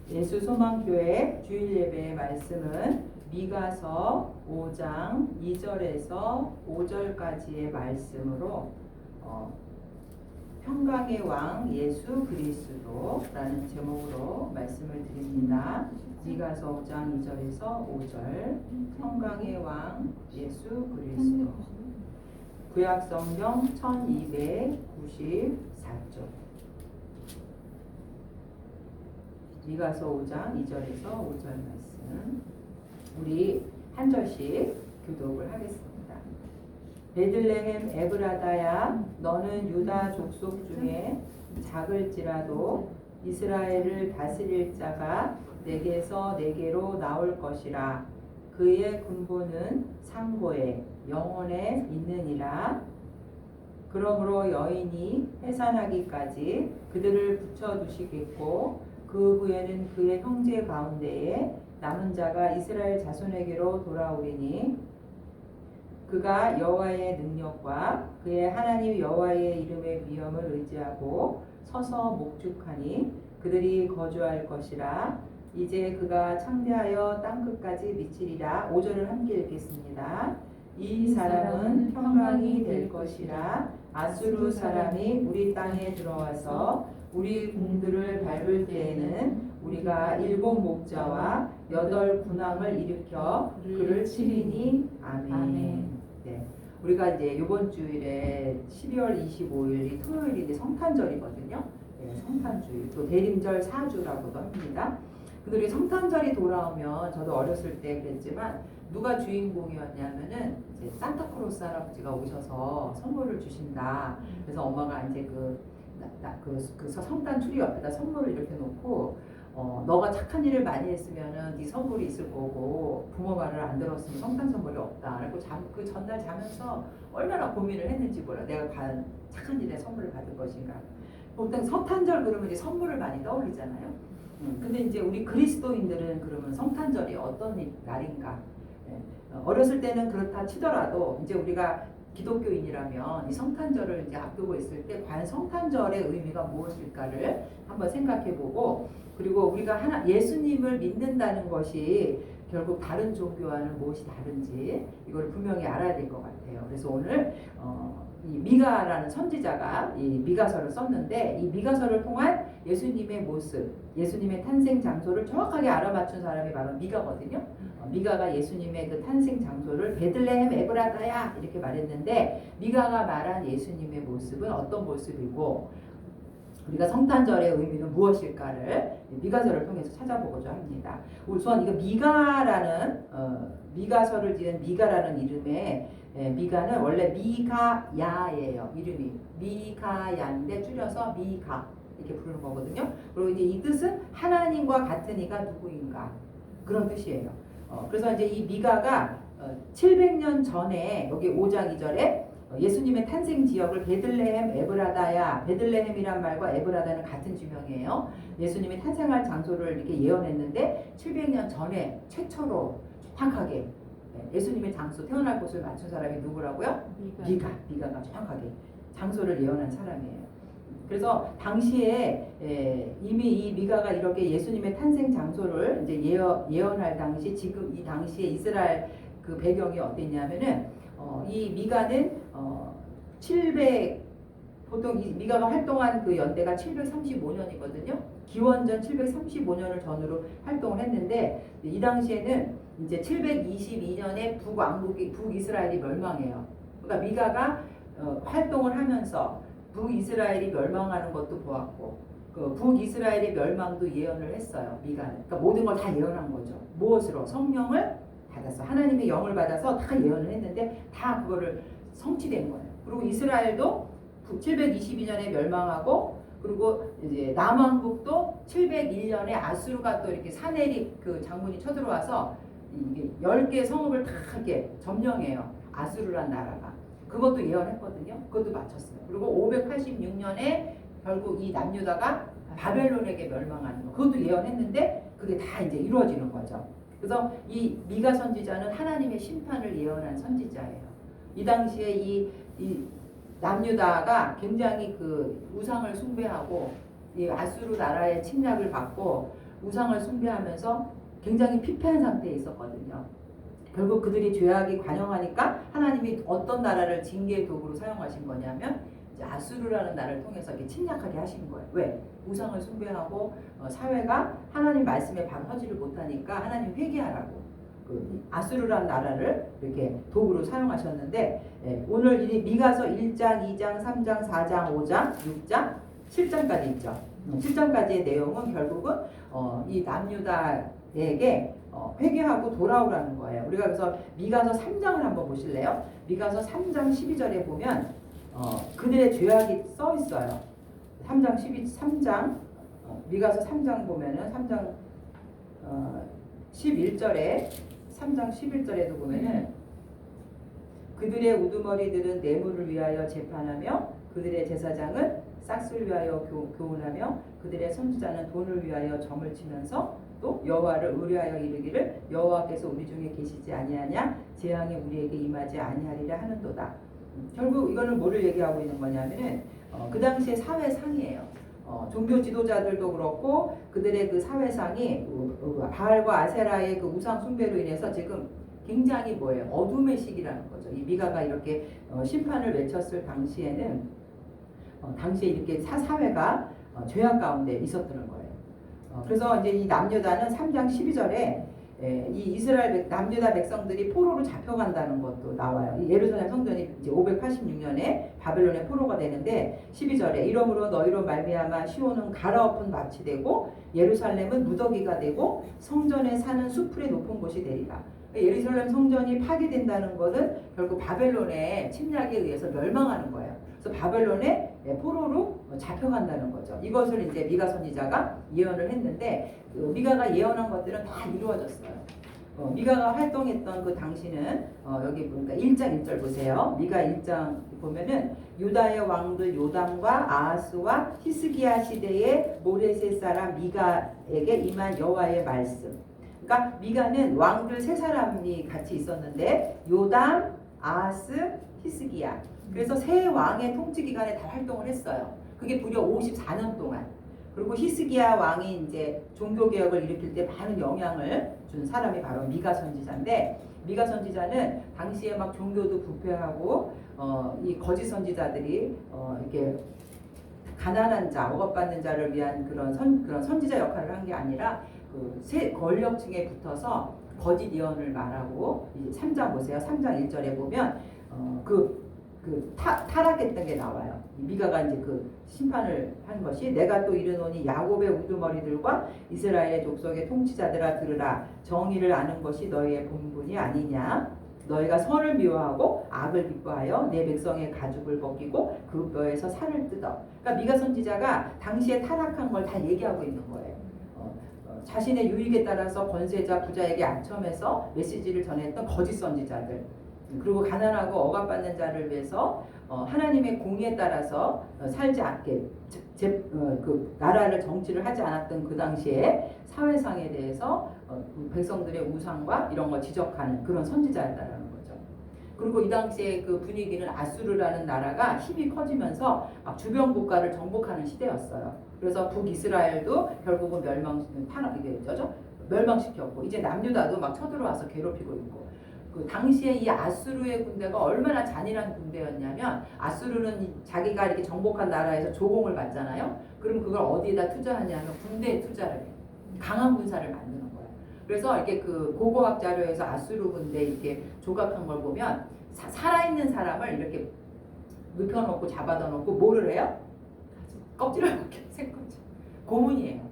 예수소망교회 주일예배의 말씀은 미가서 5장 2절에서 5절까지의 말씀으로 평강의 왕 예수 그리스도라는 제목으로 말씀을 드립니다. 미가서 5장 2절에서 5절 평강의 왕 예수 그리스도 구약성경 1294쪽 미가서 5장 2절에서 5절 말씀 우리 한 절씩 교독을 하겠습니다. 베들레헴 에브라다야 너는 유다 족속 중에 작을지라도 이스라엘을 다스릴 자가 내게서 내게로 나올 것이라. 그의 근본은 상고에 영원에 있느니라. 그러므로 여인이 해산하기까지 그들을 붙여두시겠고 그 후에는 그의 형제 가운데에 남은 자가 이스라엘 자손에게로 돌아오리니 그가 여호와의 능력과 그의 하나님 여호와의 이름의 위엄을 의지하고 서서 목축하니 그들이 거주할 것이라. 이제 그가 창대하여 땅끝까지 미치리라. 5절을 함께 읽겠습니다. 이 사람은 평강이 될 것이라. 아수르 사람이 우리 땅에 들어와서 우리 궁들을 밟을 때에는 우리가 7 목자와 8 군왕을 일으켜 그를 치리니. 아멘. 네. 우리가 이제 이번 주일에 12월 25일이 토요일인데 성탄절이거든요. 네, 성탄주일, 또 대림절 4주라고도 합니다. 근데 우리 성탄절이 돌아오면 저도 어렸을 때 그랬지만 누가 주인공이었냐면은 이제 산타크로스 할아버지가 오셔서 선물을 주신다. 그래서 엄마가 이제 그 성탄 트리 옆에다 선물을 이렇게 놓고 너가 착한 일을 많이 했으면은 네 선물이 있을 거고 부모 말을 안 들었으면 성탄 선물이 없다. 그리고 그 전날 자면서 얼마나 고민을 했는지 몰라. 내가 과연 착한 일에 선물을 받을 것인가. 보통 성탄절 그러면 이제 선물을 많이 떠올리잖아요. 근데 이제 우리 그리스도인들은 그러면 성탄절이 어떤 날인가? 어렸을 때는 그렇다 치더라도 이제 우리가 기독교인이라면 이 성탄절을 이제 앞두고 있을 때 과연 성탄절의 의미가 무엇일까를 한번 생각해보고, 그리고 우리가 예수님을 믿는다는 것이 결국 다른 종교와는 무엇이 다른지 이걸 분명히 알아야 될 것 같아요. 그래서 오늘 이 미가라는 선지자가 이 미가서를 썼는데 이 미가서를 통한 예수님의 모습, 예수님의 탄생 장소를 정확하게 알아맞춘 사람이 바로 미가거든요. 미가가 예수님의 그 탄생 장소를 베들레헴 에브라다야 이렇게 말했는데, 미가가 말한 예수님의 모습은 어떤 모습이고 우리가 성탄절의 의미는 무엇일까를 미가서를 통해서 찾아보고자 합니다. 우선 이거 미가라는 미가서를 지은 미가라는 이름의 미가는 원래 미가야예요. 이름이 미가야인데 줄여서 미가 이렇게 부르는 거거든요. 그리고 이제 이 뜻은 하나님과 같은 이가 누구인가 그런 뜻이에요. 그래서 이제 이 미가가 700년 전에 여기 5장 2절에 예수님의 탄생 지역을 베들레헴 에브라다야, 베들레헴이란 말과 에브라다는 같은 지명이에요. 예수님이 탄생할 장소를 이렇게 예언했는데 700년 전에 최초로 정확하게 예수님의 장소, 태어날 곳을 맞춘 사람이 누구라고요? 미가가 정확하게 장소를 예언한 사람이에요. 그래서 당시에 이미 이 미가가 이렇게 예수님의 탄생 장소를 이제 예언할 당시, 지금 이 당시에 이스라엘 그 배경이 어땠냐면은 이 미가는 700 보통 이 미가가 활동한 그 연대가 735년이거든요. 기원전 735년을 전후로 활동을 했는데 이 당시에는 이제 722년에 북이스라엘이 멸망해요. 그러니까 미가가 활동을 하면서 북이스라엘이 멸망하는 것도 보았고 그 북이스라엘의 멸망도 예언을 했어요. 미가는. 그러니까 모든 걸 다 예언한 거죠. 무엇으로? 성령을 받아서, 하나님의 영을 받아서 다 예언을 했는데 다 그거를 성취된 거예요. 그리고 이스라엘도 722년에 멸망하고, 그리고 이제 남왕국도 701년에 아수르가 또 이렇게 사내립 그 장군이 쳐들어와서 이게 10개 성읍을 다 이렇게 점령해요. 아수르란 나라가. 그것도 예언했거든요. 그것도 맞췄어요. 그리고 586년에 결국 이 남유다가 바벨론에게 멸망하는 거. 그것도 예언했는데 그게 다 이제 이루어지는 거죠. 그래서 이 미가 선지자는 하나님의 심판을 예언한 선지자예요. 이 당시에 이 남유다가 굉장히 그 우상을 숭배하고 이 아수르 나라의 침략을 받고 우상을 숭배하면서 굉장히 피폐한 상태에 있었거든요. 결국 그들이 죄악이 관영하니까 하나님이 어떤 나라를 징계의 도구로 사용하신 거냐면 이제 아수르라는 나라를 통해서 이렇게 침략하게 하신 거예요. 왜? 우상을 숭배하고 사회가 하나님 말씀에 바로 서지를 못하니까 하나님 회개하라고 그 아수르라는 나라를 이렇게 도구로 사용하셨는데 오늘 이 미가서 1장, 2장, 3장, 4장, 5장, 6장, 7장까지 있죠. 7장까지의 내용은 결국은 이 남유다에게 회개하고 돌아오라는 거예요. 우리가 그래서 미가서 3장을 한번 보실래요? 미가서 3장 12절에 보면 그들의 죄악이 써 있어요. 3장 미가서 3장 보면은 3장 11절에 3장 11절에도 보면은 그들의 우두머리들은 뇌물을 위하여 재판하며 그들의 제사장은 싹스를 위하여 교훈하며 그들의 선지자는 돈을 위하여 점을 치면서 또 여호와를 의뢰하여 이르기를 여호와께서 우리 중에 계시지 아니하냐 재앙이 우리에게 임하지 아니하리라 하는도다. 결국 이거는 뭐를 얘기하고 있는 거냐면은 그 당시의 사회상이에요. 종교 지도자들도 그렇고 그들의 그 사회상이 바알과 아세라의 그 우상 숭배로 인해서 지금 굉장히 뭐예요? 어둠의 시기라는 거죠. 이 미가가 이렇게 심판을 외쳤을 당시에는 당시에 이렇게 사회가 죄악 가운데 있었다는 거예요. 그래서 이제 이 남유다는 3장 12절에 이 이스라엘 남유다 백성들이 포로로 잡혀간다는 것도 나와요. 예루살렘 성전이 이제 586년에 바벨론의 포로가 되는데 12절에 이러므로 너희로 말미암아 시온은 갈아엎은 밭이 되고 예루살렘은 무더기가 되고 성전에 사는 수풀의 높은 곳이 되리라. 예루살렘 성전이 파괴된다는 것은 결국 바벨론의 침략에 의해서 멸망하는 거예요. 그래서 바벨론의 포로로 잡혀간다는 거죠. 이것을 이제 미가 선지자가 예언을 했는데 미가가 예언한 것들은 다 이루어졌어요. 미가가 활동했던 그 당시는 여기 보니까 1장 1절 보세요. 미가 1장 보면은 유다의 왕들 요담과 아하스와 히스기야 시대의 모레셋 사람 미가에게 임한 여호와의 말씀. 그러니까 미가는 왕들 세 사람이 같이 있었는데 요담, 아하스, 히스기야. 그래서 세 왕의 통치 기간에 다 활동을 했어요. 그게 무려 54년 동안. 그리고 히스기야 왕이 이제 종교 개혁을 일으킬 때 많은 영향을 준 사람이 바로 미가 선지자인데 미가 선지자는 당시에 막 종교도 부패하고 이 거짓 선지자들이 이렇게 가난한 자, 억압받는 자를 위한 그런 선지자 역할을 한 게 아니라 그 세 권력층에 붙어서 거짓 예언을 말하고 이제 3장 보세요. 3장 1절에 보면 타락했던 게 나와요. 미가가 이제 그 심판을 한 것이 내가 또 이르노니 야곱의 우두머리들과 이스라엘의 족속의 통치자들아 들으라 정의를 아는 것이 너희의 본분이 아니냐 너희가 선을 미워하고 악을 기뻐하여 내 백성의 가죽을 벗기고 그 뼈에서 살을 뜯어. 그러니까 미가 선지자가 당시에 타락한 걸 다 얘기하고 있는 거예요. 자신의 유익에 따라서 권세자 부자에게 압첨해서 메시지를 전했던 거짓 선지자들 그리고 가난하고 억압받는 자를 위해서 하나님의 공의에 따라서 살지 않게 그 나라를 정치를 하지 않았던 그 당시에 사회상에 대해서 백성들의 우상과 이런 걸 지적하는 그런 선지자였다라는 거죠. 그리고 이 당시에 그 분위기는 아수르라는 나라가 힘이 커지면서 막 주변 국가를 정복하는 시대였어요. 그래서 북이스라엘도 결국은 멸망시켰고 이제 남유다도 막 쳐들어와서 괴롭히고 있고 그 당시에 이 아수르의 군대가 얼마나 잔인한 군대였냐면 아수르는 자기가 이렇게 정복한 나라에서 조공을 받잖아요. 그럼 그걸 어디에다 투자하냐면 군대에 투자를 해요. 강한 군사를 만드는 거예요. 그래서 이렇게 그 고고학 자료에서 아수르 군대 이렇게 조각한 걸 보면 살아있는 사람을 이렇게 눕혀놓고 잡아다 놓고 뭐를 해요? 껍질을 벗겨 생껍질. 고문이에요.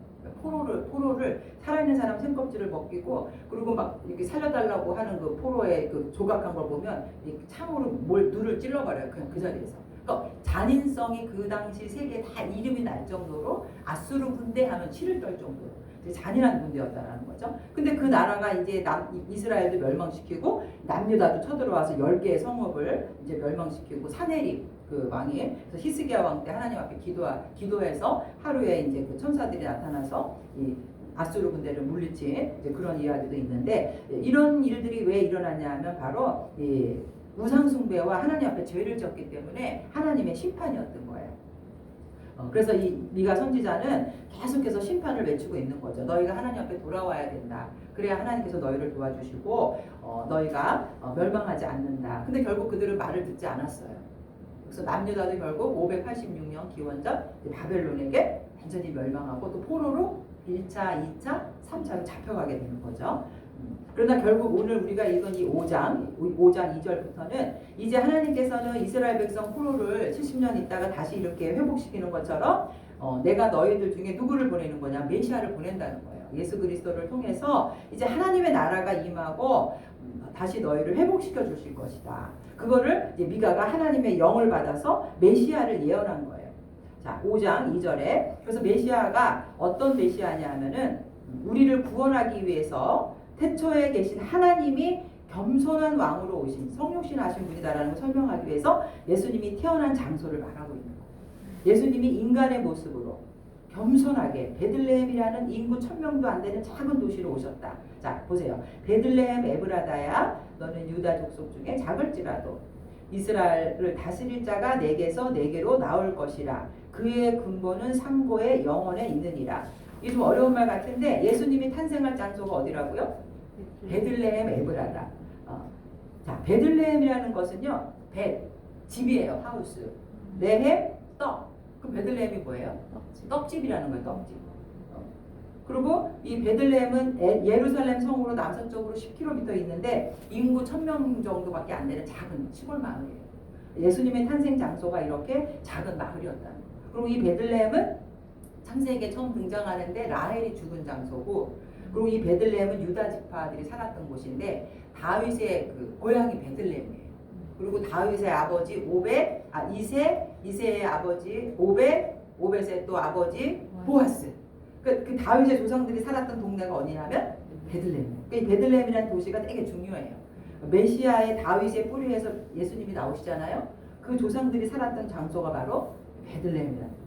포로를 살아있는 사람 생껍질을 벗기고 그리고 막 이렇게 살려달라고 하는 그 포로의 그 조각한 걸 보면 창으로 눈을 찔러버려요. 그냥 그 자리에서. 그러니까 잔인성이 그 당시 세계에 다 이름이 날 정도로 아수르 군대 하면 치를 떨 정도로 잔인한 군대였다라는 거죠. 근데 그 나라가 이제 이스라엘도 멸망시키고 남유다도 쳐들어와서 10개의 성읍을 이제 멸망시키고 사네립 그 왕이 그래서 히스기야 왕 때 하나님 앞에 기도해서 하루에 이제 그 천사들이 나타나서 이 아수르 군대를 물리친 이제 그런 이야기도 있는데 이런 일들이 왜 일어났냐 하면 바로 이 우상 숭배와 하나님 앞에 죄를 졌기 때문에 하나님의 심판이었던 거예요. 그래서 이 미가 선지자는 계속해서 심판을 외치고 있는 거죠. 너희가 하나님 앞에 돌아와야 된다. 그래야 하나님께서 너희를 도와주시고 너희가 멸망하지 않는다. 근데 결국 그들은 말을 듣지 않았어요. 그래서 남유다도 결국 586년 기원전 바벨론에게 완전히 멸망하고 또 포로로 1차, 2차, 3차로 잡혀가게 되는 거죠. 그러나 결국 오늘 우리가 읽은 이 5장 2절부터는 이제 하나님께서는 이스라엘 백성 포로를 70년 있다가 다시 이렇게 회복시키는 것처럼 내가 너희들 중에 누구를 보내는 거냐? 메시아를 보낸다는 거예요. 예수 그리스도를 통해서 이제 하나님의 나라가 임하고 다시 너희를 회복시켜 주실 것이다. 그거를 이제 미가가 하나님의 영을 받아서 메시아를 예언한 거예요. 자, 5장 2절에 그래서 메시아가 어떤 메시아냐 하면은 우리를 구원하기 위해서 태초에 계신 하나님이 겸손한 왕으로 오신 성육신 하신 분이다라는 걸 설명하기 위해서 예수님이 태어난 장소를 말하고 있는 거예요. 예수님이 인간의 모습으로 겸손하게 베들레헴이라는 인구 1000명도 안 되는 작은 도시로 오셨다. 자, 보세요. 베들레헴 에브라다야 너는 유다 족속 중에 작을지라도 이스라엘을 다스릴 자가 내게서 내게로 나올 것이라. 그의 근본은 상고의 영원에 있느니라. 이게 좀 어려운 말 같은데 예수님이 탄생할 장소가 어디라고요? 베들레헴 에브라다. 자, 베들레헴이라는 것은요, 집이에요, 하우스. 레헴, 떡. 그럼 베들레헴이 뭐예요? 떡집이라는 거예요, 떡집. 그리고 이 베들레헴은 예루살렘 성으로 남서쪽으로 10km 있는데 인구 1000명 정도밖에 안 되는 작은 시골 마을이에요. 예수님의 탄생 장소가 이렇게 작은 마을이었다는 거예요. 그리고 이 베들레헴은 창세기에 처음 등장하는데 라헬이 죽은 장소고, 그리고 이 베들레헴은 유다 지파들이 살았던 곳인데 다윗의 그 고향이 베들레헴이에요. 그리고 다윗의 아버지 이세의 아버지 오벳의 또 아버지 보아스. 그 다윗의 조상들이 살았던 동네가 어디냐면 베들레헴이에요. 이 베들레헴이라는 도시가 되게 중요해요. 메시아의 다윗의 뿌리에서 예수님이 나오시잖아요. 그 조상들이 살았던 장소가 바로 베들레헴이라는 거죠.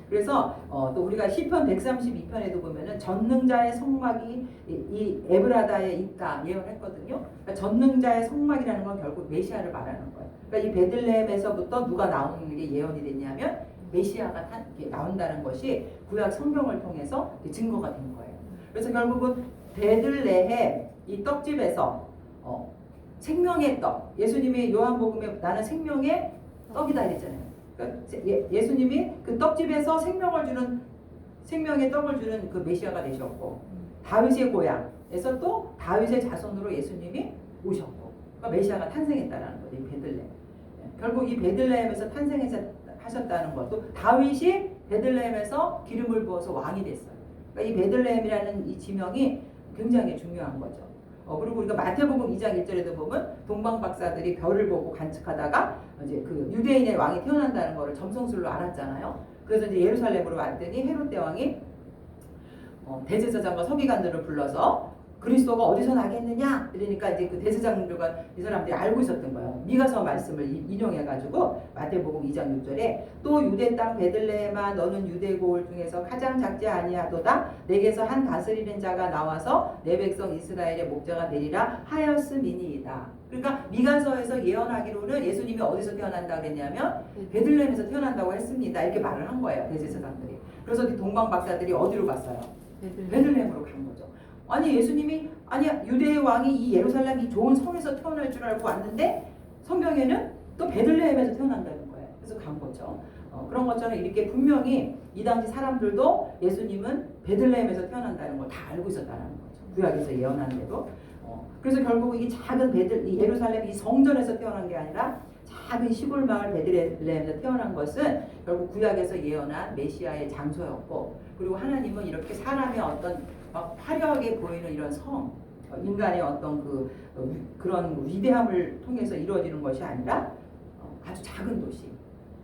그래서 또 우리가 시편 132편에도 보면은 전능자의 성막이 이 에브라다에 있다 예언했거든요. 그러니까 전능자의 성막이라는 건 결국 메시아를 말하는 거예요. 그러니까 이 베들레헴에서부터 누가 나오는 게 예언이 됐냐면 메시아가 나온다는 것이 구약 성경을 통해서 증거가 된 거예요. 그래서 결국은 베들레헴 이 떡집에서 생명의 떡, 예수님이 요한복음에 나는 생명의 떡이다 이랬잖아요. 그러니까 예수님이 그 떡집에서 생명의 떡을 주는 그 메시아가 되셨고, 다윗의 고향에서 또 다윗의 자손으로 예수님이 오셨고, 그러니까 메시아가 탄생했다라는 거죠. 이 베들레헴. 결국 이 베들레헴에서 탄생하셨다는 것도 다윗이 베들레헴에서 기름을 부어서 왕이 됐어요. 그러니까 이 베들레헴이라는 이 지명이 굉장히 중요한 거죠. 그리고 우리가 마태복음 2장 1절에도 보면 동방 박사들이 별을 보고 관측하다가 이제 그 유대인의 왕이 태어난다는 것을 점성술로 알았잖아요. 그래서 이제 예루살렘으로 왔더니 헤롯 대왕이 대제사장과 서기관들을 불러서 그리스도가 어디서 나겠느냐? 그러니까 이제 그 대제사장들과 이 사람들이 알고 있었던 거예요. 미가서 말씀을 인용해가지고 마태복음 2장 6절에 또 유대 땅 베들레헴아 너는 유대 고을 중에서 가장 작지 아니하도다 내게서 한 다스리는 자가 나와서 내 백성 이스라엘의 목자가 되리라 하였음이니이다. 그러니까 미가서에서 예언하기로는 예수님이 어디서 태어난다 그랬냐면 베들레헴에서 태어난다고 했습니다. 이렇게 말을 한 거예요. 대제사장들이. 그래서 동방 박사들이 어디로 갔어요? 베들레헴으로 간 거죠. 아니 예수님이 유대의 왕이 이 예루살렘 이 좋은 성에서 태어날 줄 알고 왔는데 성경에는 또 베들레헴에서 태어난다는 거예요. 그래서 간 거죠. 그런 것처럼 이렇게 분명히 이 당시 사람들도 예수님은 베들레헴에서 태어난다는 걸 다 알고 있었다는 거죠. 구약에서 예언한데도. 그래서 결국 이 작은 이 예루살렘 이 성전에서 태어난 게 아니라 작은 시골 마을 베들레헴에서 태어난 것은 결국 구약에서 예언한 메시아의 장소였고, 그리고 하나님은 이렇게 사람의 어떤 화려하게 보이는 이런 인간의 어떤 그런 위대함을 통해서 이루어지는 것이 아니라 아주 작은 도시,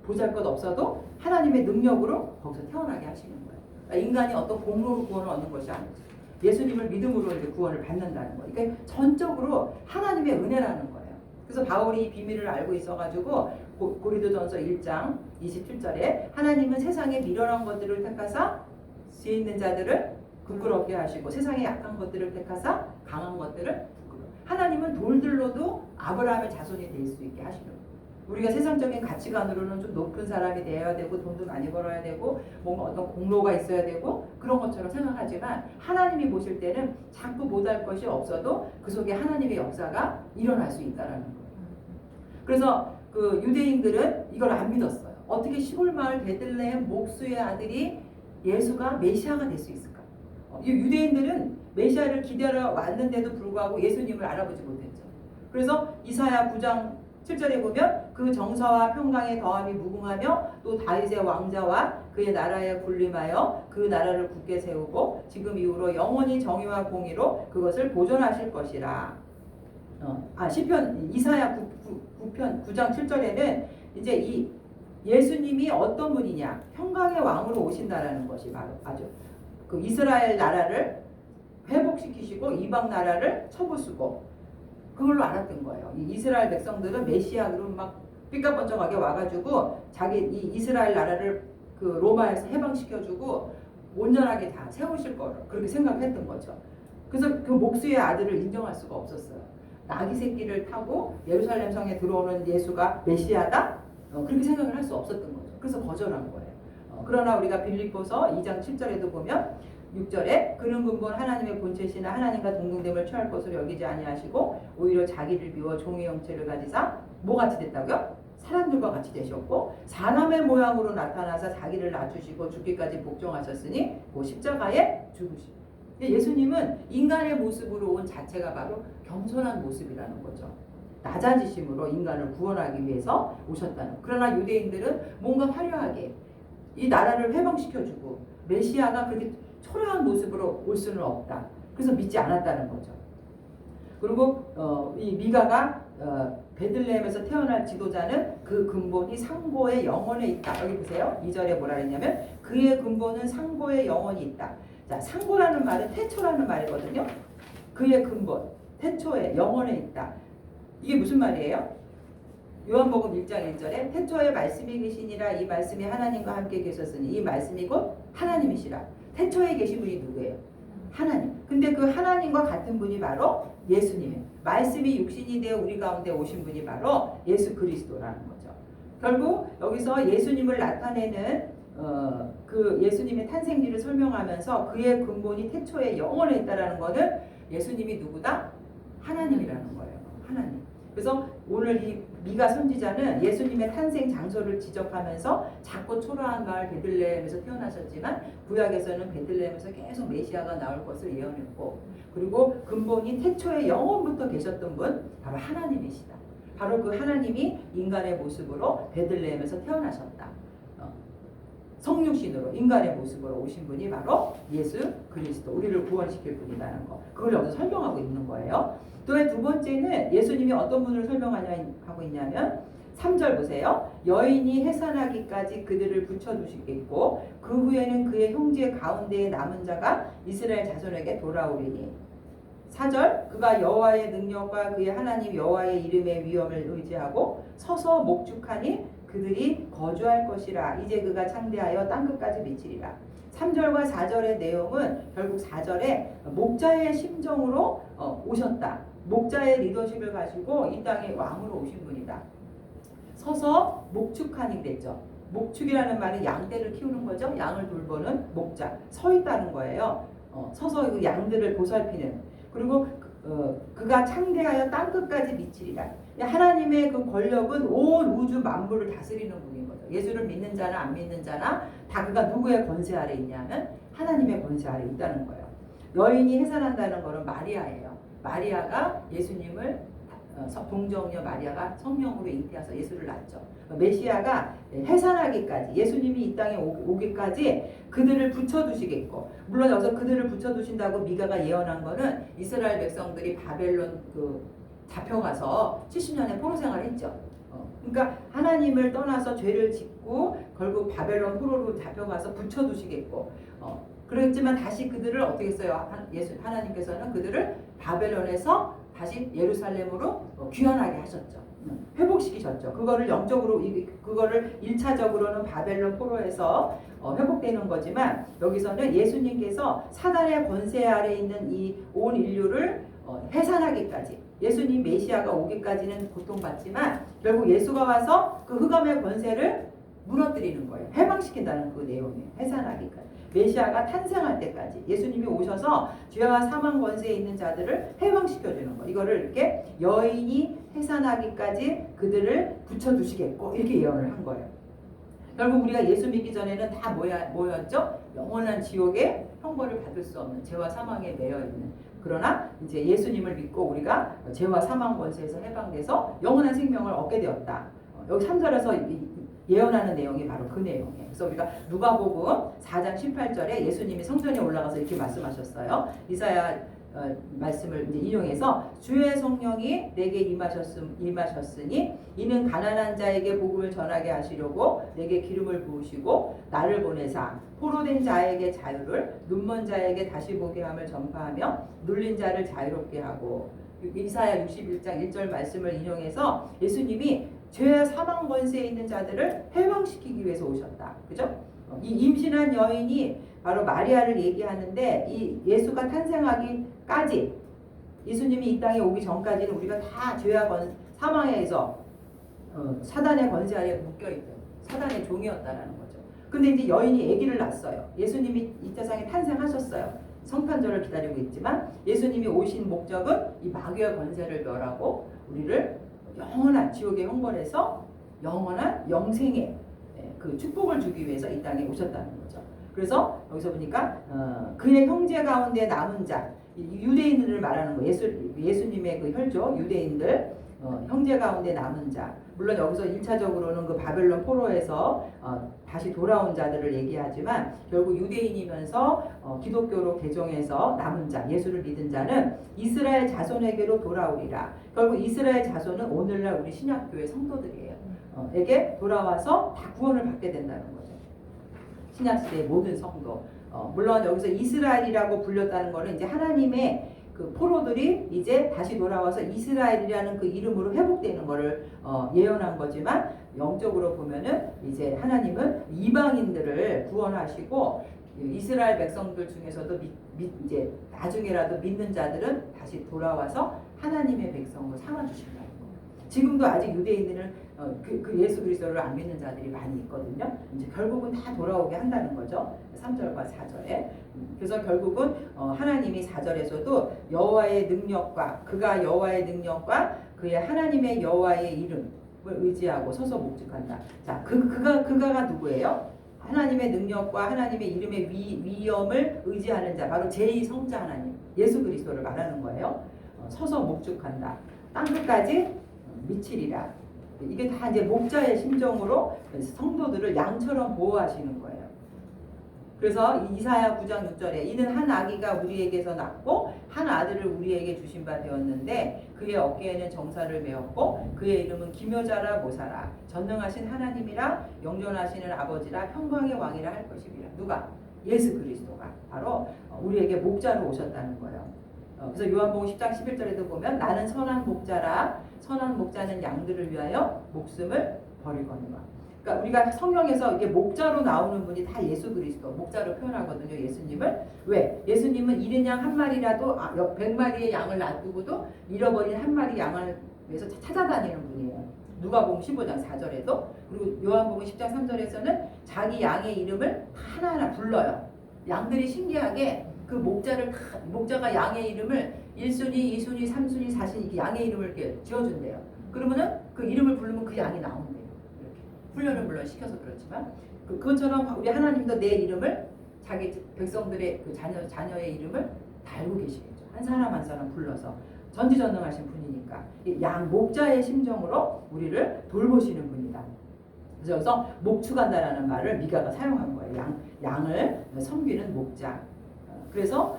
보잘것 없어도 하나님의 능력으로 거기서 태어나게 하시는 거예요. 그러니까 인간이 어떤 공로로 구원을 얻는 것이 아니죠. 예수님을 믿음으로 이제 구원을 받는다는 거예요. 그러니까 전적으로 하나님의 은혜라는 거예요. 그래서 바울이 이 비밀을 알고 있어가지고 고린도전서 1장 27절에 하나님은 세상에 미련한 것들을 택하사 지혜 있는 자들을 부끄럽게 하시고 세상에 약한 것들을 택하사 강한 것들을 부끄러워. 하나님은 돌들로도 아브라함의 자손이 될 수 있게 하시는 거예요. 우리가 세상적인 가치관으로는 좀 높은 사람이 되어야 되고 돈도 많이 벌어야 되고 뭔가 어떤 공로가 있어야 되고 그런 것처럼 생각하지만 하나님이 보실 때는 자꾸 못할 것이 없어도 그 속에 하나님의 역사가 일어날 수 있다는 거예요. 그래서 그 유대인들은 이걸 안 믿었어요. 어떻게 시골 마을 베들레헴 목수의 아들이 예수가 메시아가 될 수 있을까? 유대인들은 메시아를 기다려 왔는데도 불구하고 예수님을 알아보지 못했죠. 그래서 이사야 9장 7절에 보면 그 정사와 평강의 더함이 무궁하며 또 다윗의 왕자와 그의 나라에 군림하여 그 나라를 굳게 세우고 지금 이후로 영원히 정의와 공의로 그것을 보존하실 것이라. 시편 이사야 9장 7절에는 이제 이 예수님이 어떤 분이냐, 평강의 왕으로 오신다라는 것이 바로 아주 그 이스라엘 나라를 회복시키시고 이방 나라를 쳐부수고 그걸로 알았던 거예요. 이 이스라엘 백성들은 메시아로 막 삐까뻔쩍하게 와가지고 자기 이 이스라엘 나라를 그 로마에서 해방시켜주고 온전하게 다 세우실 거를 그렇게 생각했던 거죠. 그래서 그 목수의 아들을 인정할 수가 없었어요. 나귀 새끼를 타고 예루살렘 성에 들어오는 예수가 메시아다? 그렇게 생각을 할 수 없었던 거죠. 그래서 거절한 거예요. 그러나 우리가 빌립보서 2장 7절에도 보면 6절에 그는 근본 하나님의 본체시나 하나님과 동등됨을 취할 것으로 여기지 아니하시고 오히려 자기를 비워 종의 형체를 가지사 뭐같이 됐다고요? 사람들과 같이 되셨고 사람의 모양으로 나타나서 자기를 낮추시고 죽기까지 복종하셨으니 그 십자가에 죽으시고 예수님은 인간의 모습으로 온 자체가 바로 겸손한 모습이라는 거죠. 낮아지심으로 인간을 구원하기 위해서 오셨다는. 그러나 유대인들은 뭔가 화려하게 이 나라를 회복시켜주고 메시아가 그렇게 초라한 모습으로 올 수는 없다. 그래서 믿지 않았다는 거죠. 그리고 이 미가가 베들레헴에서 태어날 지도자는 그 근본이 상고의 영혼에 있다. 여기 보세요. 2절에 뭐라 그랬냐면 그의 근본은 상고의 영혼이 있다. 자, 상고라는 말은 태초라는 말이거든요. 그의 근본, 태초에 영혼에 있다. 이게 무슨 말이에요? 요한복음 1장 1절에 태초에 말씀이 계시니라 이 말씀이 하나님과 함께 계셨으니 이 말씀이 곧 하나님이시라. 태초에 계신 분이 누구예요? 하나님. 근데 그 하나님과 같은 분이 바로 예수님이에요. 말씀이 육신이 되어 우리 가운데 오신 분이 바로 예수 그리스도라는 거죠. 결국 여기서 예수님을 나타내는 그 예수님의 탄생기를 설명하면서 그의 근본이 태초에 영원에 있다라는 것은 예수님이 누구다? 하나님이라는 거예요. 하나님. 그래서 오늘 이 미가 선지자는 예수님의 탄생 장소를 지적하면서 작고 초라한 마을 베들레헴에서 태어나셨지만 구약에서는 베들레헴에서 계속 메시아가 나올 것을 예언했고 그리고 근본이 태초에 영원부터 계셨던 분 바로 하나님이시다. 바로 그 하나님이 인간의 모습으로 베들레헴에서 태어나셨다. 성육신으로 인간의 모습으로 오신 분이 바로 예수 그리스도 우리를 구원시킬 분이라는 거. 그걸 여기서 설명하고 있는 거예요. 또 두 번째는 예수님이 어떤 분을 설명하고 있냐면 3절 보세요. 여인이 해산하기까지 그들을 붙여두시겠고 그 후에는 그의 형제 가운데에 남은 자가 이스라엘 자손에게 돌아오리니 4절 그가 여호와의 능력과 그의 하나님 여호와의 이름의 위엄을 의지하고 서서 목축하니 그들이 거주할 것이라. 이제 그가 창대하여 땅끝까지 미치리라. 3절과 4절의 내용은 결국 4절에 목자의 심정으로 오셨다. 목자의 리더십을 가지고 이 땅의 왕으로 오신 분이다. 서서 목축하니 그랬죠. 목축이라는 말은 양떼를 키우는 거죠. 양을 돌보는 목자. 서 있다는 거예요. 서서 그 양들을 보살피는. 그리고 그가 창대하여 땅끝까지 미치리라. 하나님의 그 권력은 온 우주 만물을 다스리는 분인 거죠. 예수를 믿는 자나 안 믿는 자나 다 그가 누구의 권세 아래 있냐면 하나님의 권세 아래 있다는 거예요. 여인이 해산한다는 것은 마리아예요. 마리아가 예수님을 동정녀 마리아가 성령으로 잉태해서 예수를 낳았죠. 메시아가 해산하기까지 예수님이 이 땅에 오기까지 그들을 붙여두시겠고 물론 여기서 그들을 붙여두신다고 미가가 예언한 거는 이스라엘 백성들이 바벨론 잡혀가서 70년의 포로 생활을 했죠. 그러니까 하나님을 떠나서 죄를 짓고 결국 바벨론 포로로 잡혀가서 붙여두시겠고 그랬지만 다시 그들을 어떻게 했어요? 하나님께서는 그들을 바벨론에서 다시 예루살렘으로 귀환하게 하셨죠. 회복시키셨죠. 그거를 영적으로 그거를 1차적으로는 바벨론 포로에서 회복되는 거지만 여기서는 예수님께서 사단의 권세 아래 있는 이 온 인류를 해산하기까지 예수님 메시아가 오기까지는 고통받지만 결국 예수가 와서 그 흑암의 권세를 무너뜨리는 거예요. 해방시킨다는 그 내용이에요. 해산하기까지. 메시아가 탄생할 때까지 예수님이 오셔서 죄와 사망 권세에 있는 자들을 해방시켜주는 거. 이거를 이렇게 여인이 해산하기까지 그들을 붙여두시겠고 이렇게 예언을 한 거예요. 결국 우리가 예수 믿기 전에는 다 뭐였죠? 영원한 지옥의 형벌을 받을 수 없는 죄와 사망에 매여 있는. 그러나 이제 예수님을 믿고 우리가 죄와 사망 권세에서 해방돼서 영원한 생명을 얻게 되었다. 여기 3절에서 예언하는 내용이 바로 그 내용이에요. 그래서 우리가 누가복음 4장 18절에 예수님이 성전에 올라가서 이렇게 말씀하셨어요. 이사야 말씀을 이제 인용해서 주의 성령이 내게 임하셨으니 이는 가난한 자에게 복음을 전하게 하시려고 내게 기름을 부으시고 나를 보내사 포로된 자에게 자유를 눈먼 자에게 다시 보게 함을 전파하며 눌린 자를 자유롭게 하고 이사야 61장 1절 말씀을 인용해서 예수님이 죄와 사망 권세에 있는 자들을 해방시키기 위해서 오셨다. 그죠? 이 임신한 여인이 바로 마리아를 얘기하는데 이 예수가 탄생하기까지 예수님이 이 땅에 오기 전까지는 우리가 다 죄와 사망에서 사단의 권세 아래 묶여있던 사단의 종이었다라는 거죠. 근데 이제 여인이 아기를 낳았어요. 예수님이 이 세상에 탄생하셨어요. 성탄절을 기다리고 있지만 예수님이 오신 목적은 이 마귀의 권세를 멸하고 우리를 영원한 지옥의 형벌에서 영원한 영생의 그 축복을 주기 위해서 이 땅에 오셨다는 거죠. 그래서 여기서 보니까 그의 형제 가운데 남은 자 유대인들을 말하는 거 예수님의 그 혈족 유대인들 형제 가운데 남은 자 물론 여기서 1차적으로는 그 바벨론 포로에서 다시 돌아온 자들을 얘기하지만 결국 유대인이면서 기독교로 개종해서 남은 자 예수를 믿은 자는 이스라엘 자손에게로 돌아오리라. 결국 이스라엘 자손은 오늘날 우리 신약교회 성도들이에요. 에게 돌아와서 다 구원을 받게 된다는 거죠. 신약시대의 모든 성도. 물론 여기서 이스라엘이라고 불렸다는 거는 이제 하나님의 그 포로들이 이제 다시 돌아와서 이스라엘이라는 그 이름으로 회복되는 것을 예언한 거지만 영적으로 보면은 이제 하나님은 이방인들을 구원하시고 이스라엘 백성들 중에서도 이제 나중에라도 믿는 자들은 다시 돌아와서 하나님의 백성으로 삼아주신다는 거예요. 지금도 아직 유대인들은 그 예수 그리스도를 안 믿는 자들이 많이 있거든요. 이제 결국은 다 돌아오게 한다는 거죠. 3절과 4절에. 그래서 결국은 하나님이 4절에서도 여호와의 능력과 그가 여호와의 능력과 그의 하나님의 여호와의 이름을 의지하고 서서 목축한다. 자, 그가가 누구예요? 하나님의 능력과 하나님의 이름의 위엄을 의지하는 자, 바로 제2성자 하나님, 예수 그리스도를 말하는 거예요. 서서 목축한다. 땅끝까지 미치리라. 이게 다 이제 목자의 심정으로 성도들을 양처럼 보호하시는 거예요. 그래서 이사야 9장 6절에 이는 한 아기가 우리에게서 낳고 한 아들을 우리에게 주신 바 되었는데 그의 어깨에는 정사를 메었고 그의 이름은 기묘자라 모사라 전능하신 하나님이라 영존하시는 아버지라 평강의 왕이라 할 것이니라. 누가? 예수 그리스도가 바로 우리에게 목자로 오셨다는 거예요. 그래서 요한복음 10장 11절에도 보면 나는 선한 목자라 선한 목자는 양들을 위하여 목숨을 버리거니와. 그러니까 우리가 성경에서 이게 목자로 나오는 분이 다 예수 그리스도 목자로 표현하거든요. 예수님을. 왜? 예수님은 잃은 양 한 마리라도 100마리의 양을 놔두고도 잃어버린 한 마리 양을 위해서 찾아다니는 분이에요. 누가복음 15장 4절에도 그리고 요한복음 10장 3절에서는 자기 양의 이름을 하나하나 불러요. 양들이 신기하게 그 목자가 양의 이름을 1순위, 2순위, 3순위, 4순위 이렇게 양의 이름을 이렇게 지어준대요. 그러면은 그 이름을 부르면 그 양이 나온대요. 이렇게 훈련을 물론 시켜서 그렇지만 그것처럼 우리 하나님도 내 이름을 자기 백성들의 그 자녀의 이름을 다 알고 계시겠죠. 한 사람 한 사람 불러서 전지전능하신 분이니까 양 목자의 심정으로 우리를 돌보시는 분이다. 그래서 여기서 목축한다라는 말을 미가가 사용한 거예요. 양을 섬기는 목자. 그래서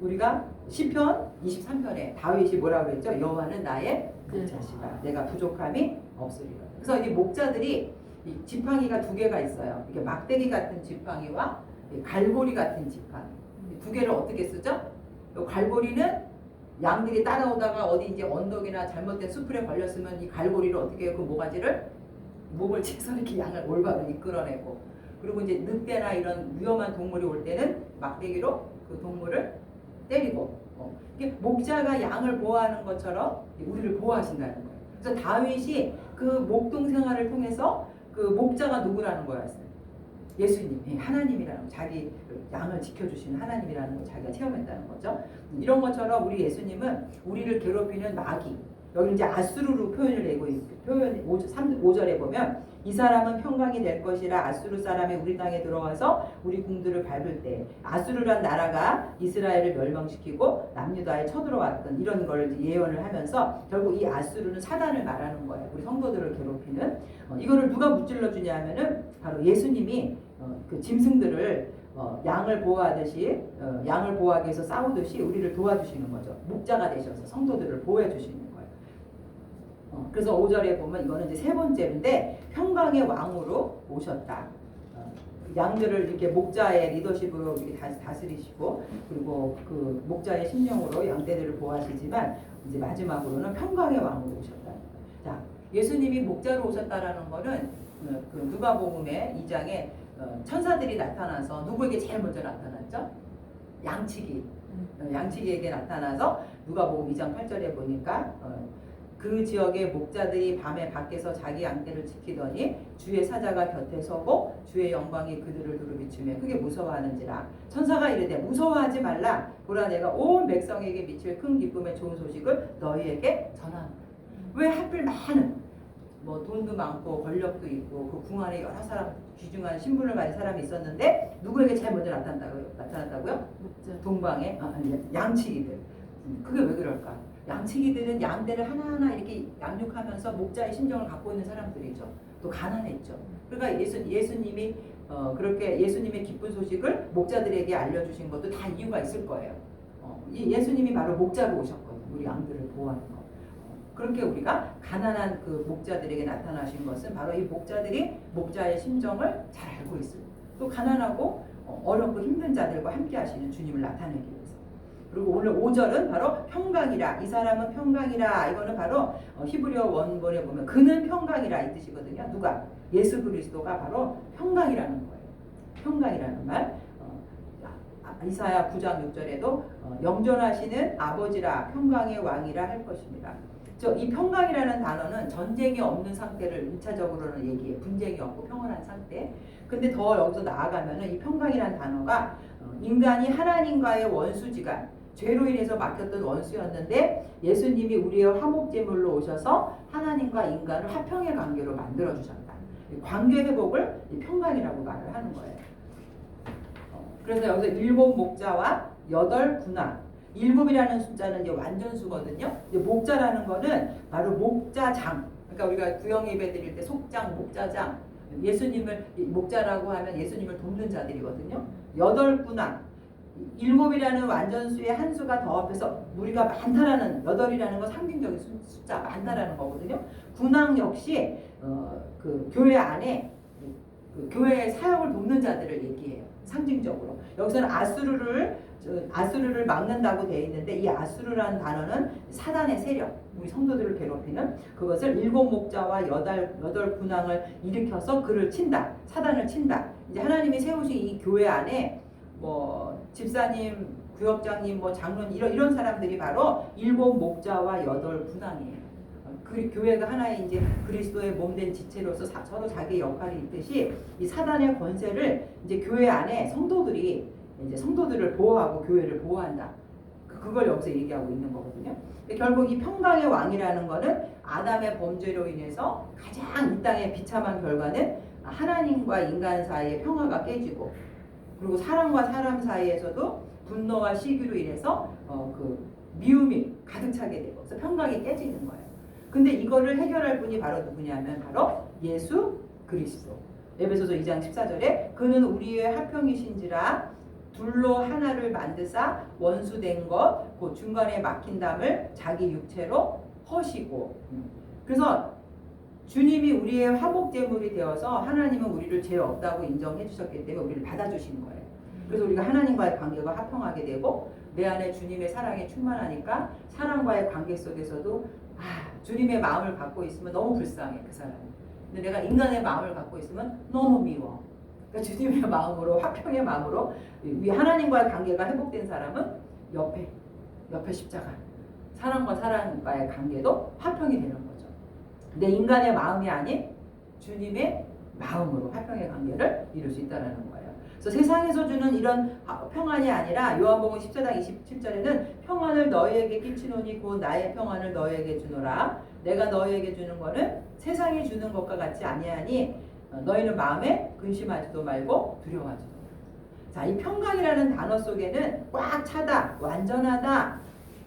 우리가 시편 23편에 다윗이 뭐라고 했죠? 여호와는 나의 목자시다. 내가 부족함이 없으리라. 그래서 이 목자들이 이 지팡이가 두 개가 있어요. 이게 막대기 같은 지팡이와 갈고리 같은 지팡이. 두 개를 어떻게 쓰죠? 이 갈고리는 양들이 따라오다가 어디 이제 언덕이나 잘못된 수풀에 걸렸으면 이 갈고리를 어떻게 해요? 그 모가지를 목을 치서 이렇게 양을 올바로 이끌어내고 그리고 이제 늑대나 이런 위험한 동물이 올 때는 막대기로 그 동물을 때리고 이게 목자가 양을 보호하는 것처럼 우리를 보호하신다는 거예요. 그래서 다윗이 그 목동 생활을 통해서 그 목자가 누구라는 거였어요. 예수님, 하나님이라는, 자기 양을 지켜주시는 하나님이라는 걸 자기가 체험했다는 거죠. 이런 것처럼 우리 예수님은 우리를 괴롭히는 마귀, 여기 이제 아수르로 표현을 내고 있어요. 표현 5절에 보면 이 사람은 평강이 될 것이라 아수르 사람이 우리 땅에 들어와서 우리 궁들을 밟을 때, 아수르란 나라가 이스라엘을 멸망시키고 남유다에 쳐들어왔던 이런 걸 예언을 하면서 결국 이 아수르는 사단을 말하는 거예요. 우리 성도들을 괴롭히는. 이거를 누가 무찔러 주냐면은 바로 예수님이 그 짐승들을 양을 보호하듯이 양을 보호하기 위해서 싸우듯이 우리를 도와주시는 거죠. 목자가 되셔서 성도들을 보호해 주시는 거예요. 그래서 5절에 보면 이거는 이제 세 번째인데 평강의 왕으로 오셨다. 양들을 이렇게 목자의 리더십으로 이렇게 다스리시고, 그리고 그 목자의 심령으로 양떼들을 보호하시지만 이제 마지막으로는 평강의 왕으로 오셨다. 자, 예수님이 목자로 오셨다라는 거는 그 누가복음의 2장에 천사들이 나타나서 누구에게 제일 먼저 나타났죠? 양치기에게 나타나서 누가복음 2장 8절에 보니까 그 지역의 목자들이 밤에 밖에서 자기 양떼를 지키더니 주의 사자가 곁에 서고 주의 영광이 그들을 두루비추며 크게 무서워하는지라. 천사가 이르되 무서워하지 말라. 보라 내가 온 백성에게 미칠 큰 기쁨의 좋은 소식을 너희에게 전하노라. 왜 하필 많은 뭐 돈도 많고 권력도 있고 그 궁 안에 여러 사람 귀중한 신분을 가진 사람이 있었는데 누구에게 제일 먼저 나타났다고요? 동방의 양치기들. 그게 왜 그럴까? 양치기들은 양떼를 하나하나 이렇게 양육하면서 목자의 심정을 갖고 있는 사람들이죠. 또 가난했죠. 그러니까 예수님이 그렇게 예수님의 기쁜 소식을 목자들에게 알려주신 것도 다 이유가 있을 거예요. 예수님이 바로 목자로 오셨거든요. 우리 양들을 보호하는 거. 그렇게 우리가 가난한 그 목자들에게 나타나신 것은 바로 이 목자들이 목자의 심정을 잘 알고 있습니다. 또 가난하고 어렵고 힘든 자들과 함께 하시는 주님을 나타내기 위해서. 그리고 오늘 5절은 바로 평강이라. 이 사람은 평강이라. 이거는 바로 히브리어 원본에 보면 그는 평강이라 이 뜻이거든요. 누가? 예수 그리스도가 바로 평강이라는 거예요. 평강이라는 말. 이사야 9장 6절에도 영존하시는 아버지라 평강의 왕이라 할 것입니다. 이 평강이라는 단어는 전쟁이 없는 상태를 1차적으로는 얘기해요. 분쟁이 없고 평온한 상태. 근데 더 여기서 나아가면은 이 평강이라는 단어가 인간이 하나님과의 원수지간, 죄로 인해서 막혔던 원수였는데 예수님이 우리의 화목제물로 오셔서 하나님과 인간을 화평의 관계로 만들어 주셨다. 관계 회복을 평강이라고 말을 하는 거예요. 그래서 여기서 7 목자와 8 군왕. 7이라는 숫자는 이제 완전수거든요. 이제 목자라는 거는 바로 목자장. 그러니까 우리가 구역 예배 드릴 때 속장, 목자장. 예수님을 목자라고 하면 예수님을 돕는 자들이거든요. 8 군왕. 7이라는 완전수의 한 수가 더 앞에서 우리가 많다라는 8이라는 건 상징적인 숫자 많다라는 거거든요. 군왕 역시 그 교회 안에 그 교회의 사역을 돕는 자들을 얘기해요. 상징적으로. 여기서는 아수르를 막는다고 되어 있는데 이 아수르라는 단어는 사단의 세력, 우리 성도들을 괴롭히는 그것을 7 목자와 8 군왕을 일으켜서 그를 친다. 사단을 친다. 이제 하나님이 세우신 이 교회 안에 뭐 집사님, 구역장님, 뭐 장로님 이런 사람들이 바로 7 목자와 8 군왕이에요. 그 교회가 하나의 이제 그리스도의 몸된 지체로서 서로 자기 역할이 있듯이 이 사단의 권세를 이제 교회 안에 성도들이 이제 성도들을 보호하고 교회를 보호한다. 그걸 여기서 얘기하고 있는 거거든요. 결국 이 평강의 왕이라는 거는 아담의 범죄로 인해서 가장 이 땅의 비참한 결과는 하나님과 인간 사이의 평화가 깨지고, 그리고 사람과 사람 사이에서도 분노와 시기로 인해서 그 미움이 가득 차게 되고, 그래서 평강이 깨지는 거예요. 근데 이거를 해결할 분이 바로 누구냐면 바로 예수 그리스도. 에베소서 2장 14절에 그는 우리의 화평이신지라 둘로 하나를 만드사 원수된 것 곧 중간에 막힌 담을 자기 육체로 허시고. 그래서 주님이 우리의 화목제물이 되어서 하나님은 우리를 죄 없다고 인정해 주셨기 때문에 우리를 받아주신 거예요. 그래서 우리가 하나님과의 관계가 화평하게 되고 내 안에 주님의 사랑이 충만하니까 사람과의 관계 속에서도 주님의 마음을 갖고 있으면 너무 불쌍해 그 사람이. 근데 내가 인간의 마음을 갖고 있으면 너무 미워. 그러니까 주님의 마음으로, 화평의 마음으로 하나님과의 관계가 회복된 사람은 옆에 옆에 십자가. 사람과 사람과의 관계도 화평이 되는 거죠. 근데 인간의 마음이 아닌 주님의 마음으로 화평의 관계를 이룰 수 있다는 거예요. 그래서 세상에서 주는 이런 평안이 아니라 요한복음 14장 27절에는 평안을 너희에게 끼치노니 곧 나의 평안을 너희에게 주노라. 내가 너희에게 주는 거는 세상이 주는 것과 같지 아니하니 너희는 마음에 근심하지도 말고 두려워하지도 말고. 자, 이 평강이라는 단어 속에는 꽉 차다, 완전하다.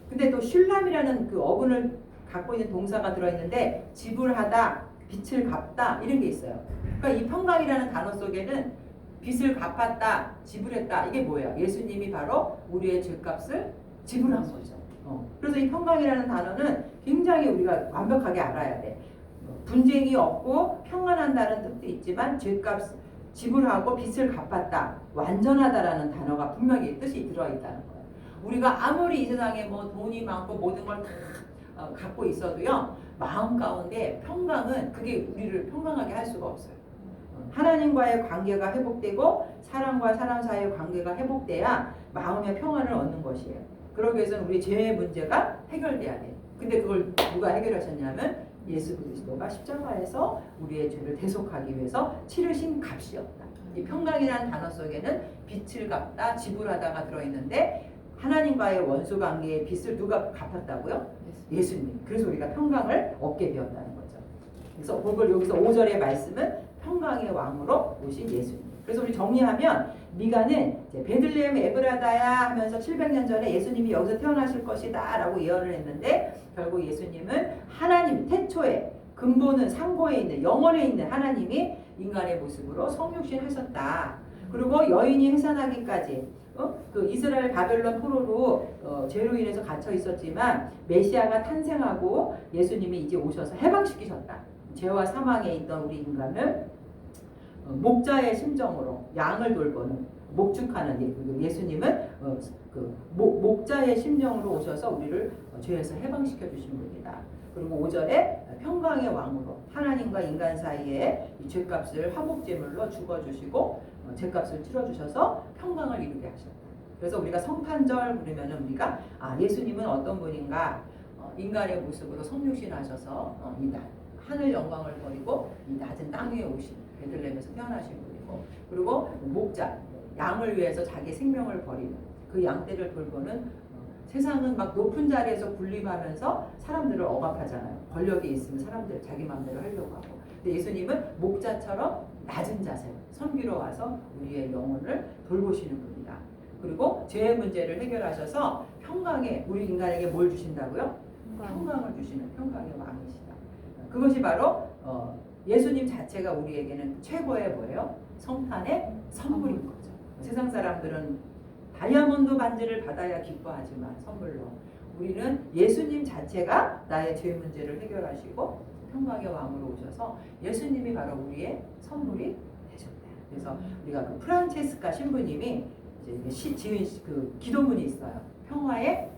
근데 또 슐람이라는 그 어근을 갖고 있는 동사가 들어있는데 지불하다, 빚을 갚다 이런 게 있어요. 그러니까 이 평강이라는 단어 속에는 빚을 갚았다, 지불했다 이게 뭐예요? 예수님이 바로 우리의 죄값을 지불한 거죠. 그래서 이 평강이라는 단어는 굉장히 우리가 완벽하게 알아야 돼. 분쟁이 없고 평안한다는 뜻도 있지만 죄값 지불하고 빚을 갚았다, 완전하다라는 단어가 분명히 뜻이 들어있다는 거예요. 우리가 아무리 이 세상에 뭐 돈이 많고 모든 걸 다 갖고 있어도요, 마음 가운데 평강은 그게 우리를 평강하게 할 수가 없어요. 하나님과의 관계가 회복되고 사람과 사람 사이의 관계가 회복돼야 마음의 평안을 얻는 것이에요. 그러기 위해서는 우리 죄의 문제가 해결돼야 돼. 근데 그걸 누가 해결하셨냐면 예수 그리스도가 십자가에서 우리의 죄를 대속하기 위해서 치르신 값이었다. 이 평강이라는 단어 속에는 빚을 갚다, 지불하다가 들어있는데 하나님과의 원수 관계의 빚을 누가 갚았다고요? 예수님. 그래서 우리가 평강을 얻게 되었다는 거죠. 그래서 그걸 여기서 5절의 말씀은 평강의 왕으로 오신 예수님. 그래서 우리 정리하면 미가는 이제 베들레헴 에브라다야 하면서 700년 전에 예수님이 여기서 태어나실 것이다 라고 예언을 했는데 결국 예수님은 하나님 태초에 근본은 상고에 있는 영원에 있는 하나님이 인간의 모습으로 성육신 하셨다. 그리고 여인이 해산하기까지 그 이스라엘 바벨론 포로로 죄로 인해서 갇혀 있었지만 메시아가 탄생하고 예수님이 이제 오셔서 해방시키셨다. 죄와 사망에 있던 우리 인간을 목자의 심정으로 양을 돌보는 목축하는 예수님은 목자의 심정으로 오셔서 우리를 죄에서 해방시켜 주신 분이다. 그리고 5절에 평강의 왕으로 하나님과 인간 사이에 이 죄값을 화목제물로 죽어주시고 죄값을 치러주셔서 평강을 이루게 하셨다. 그래서 우리가 성탄절 부르면은 우리가 예수님은 어떤 분인가, 인간의 모습으로 성육신하셔서 이 하늘 영광을 버리고 이 낮은 땅 위에 오신 베들레헴에서 태어나신 분이고, 그리고 목자 양을 위해서 자기 생명을 버리는 그 양떼를 돌보는 세상은 막 높은 자리에서 군림하면서 사람들을 억압하잖아요. 권력이 있으면 사람들 자기 마음대로 하려고 하고. 근데 예수님은 목자처럼 낮은 자세, 선비로 와서 우리의 영혼을 돌보시는 분이다. 그리고 죄의 문제를 해결하셔서 평강에 우리 인간에게 뭘 주신다고요? 평강을 주시는 평강의 왕이시다. 그것이 바로 예수님 자체가 우리에게는 최고의 뭐예요? 성탄의 선물인 거죠. 세상 사람들은 다이아몬드 반지를 받아야 기뻐하지만 선물로 우리는 예수님 자체가 나의 죄 문제를 해결하시고 평강의 왕으로 오셔서 예수님이 바로 우리의 선물이 되셨다. 그래서 우리가 그 프란체스카 신부님이 이제 지은 그 기도문이 있어요. 평화의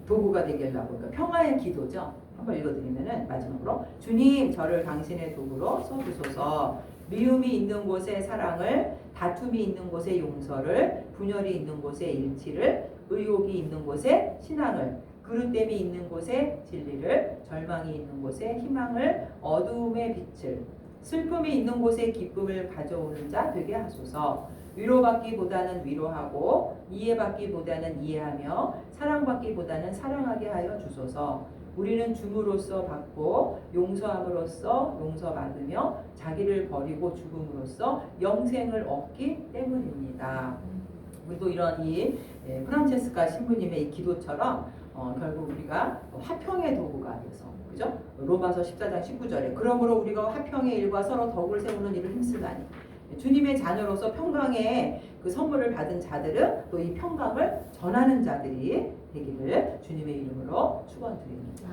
도구가 되게 하려고. 그러니까 평화의 기도죠. 한번 읽어드리면은 마지막으로 주님 저를 당신의 도구로 써주소서. 미움이 있는 곳에 사랑을, 다툼이 있는 곳에 용서를, 분열이 있는 곳에 일치를, 의욕이 있는 곳에 신앙을, 그릇됨이 있는 곳에 진리를, 절망이 있는 곳에 희망을, 어두움의 빛을, 슬픔이 있는 곳에 기쁨을 가져오는 자 되게 하소서. 위로받기보다는 위로하고 이해받기보다는 이해하며 사랑받기보다는 사랑하게 하여 주소서. 우리는 줌으로써 받고 용서함으로써 용서받으며 자기를 버리고 죽음으로써 영생을 얻기 때문입니다. 우리도 이런 이 프란체스카 신부님의 이 기도처럼 결국 우리가 화평의 도구가 돼서, 그죠? 로마서 14장 19절에 그러므로 우리가 화평의 일과 서로 덕을 세우는 일을 힘쓰다니 주님의 자녀로서 평강의 그 선물을 받은 자들은 또 이 평강을 전하는 자들이 되기를 주님의 이름으로 축원드립니다.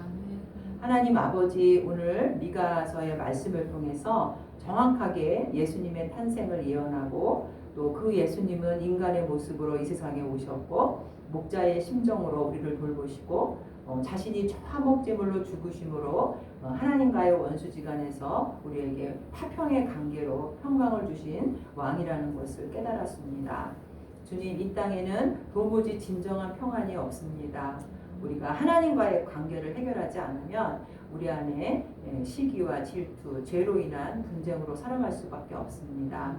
하나님 아버지, 오늘 미가서의 말씀을 통해서 정확하게 예수님의 탄생을 예언하고 또 그 예수님은 인간의 모습으로 이 세상에 오셨고 목자의 심정으로 우리를 돌보시고 자신이 화목제물로 죽으심으로 하나님과의 원수지간에서 우리에게 화평의 관계로 평강을 주신 왕이라는 것을 깨달았습니다. 주님, 이 땅에는 도무지 진정한 평안이 없습니다. 우리가 하나님과의 관계를 해결하지 않으면 우리 안에 시기와 질투, 죄로 인한 분쟁으로 살아갈 수밖에 없습니다.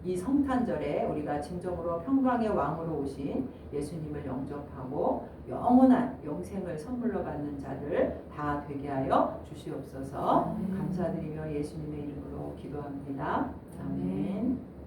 이 성탄절에 우리가 진정으로 평강의 왕으로 오신 예수님을 영접하고 영원한 영생을 선물로 받는 자들 다 되게 하여 주시옵소서. 감사드리며 예수님의 이름으로 기도합니다. 아멘.